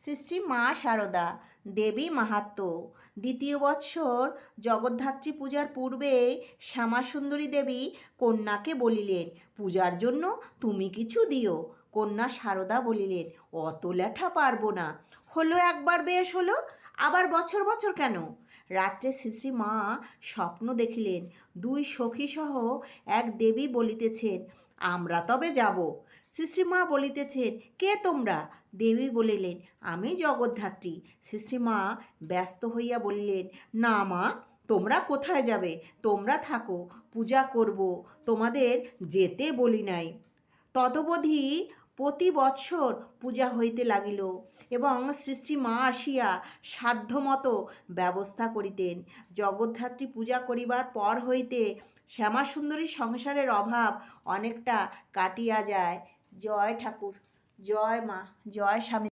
শ্রী শ্রী মা শারদা দেবী মাহাত্ম্য। দ্বিতীয় বৎসর জগদ্ধাত্রী পূজার পূর্বে শ্যামাসুন্দরী দেবী কন্যাকে বলিলেন, পূজার জন্য তুমি কিছু দিও। কন্যা শারদা বলিলেন, অত লেঠা পারবো না। হলো একবার বেশ হলো, আবার বছর বছর কেন? রাত্রে শ্রী শ্রী মা স্বপ্ন দেখিলেন, দুই সখীসহ এক দেবী বলিতেছেন, আমরা তবে যাব। শ্রী শ্রী মা বলিতেছেন, কে তোমরা? দেবী বলিলেন, আমি জগদ্ধাত্রী। শ্রী শ্রী মা ব্যস্ত হইয়া বলিলেন, না মা, তোমরা কোথায় যাবে? তোমরা থাকো, পূজা করব, তোমাদের যেতে বলি নাই। তদবধি প্রতি বৎসর পূজা হইতে লাগিল এবং শ্রী শ্রী মা আসিয়া সাধ্যমতো ব্যবস্থা করিতেন। জগদ্ধাত্রী পূজা করিবার পর হইতে শ্যামাসুন্দরীর সংসারের অভাব অনেকটা কাটিয়া যায়। জয় ঠাকুর, জয় মা, জয় স্বামী।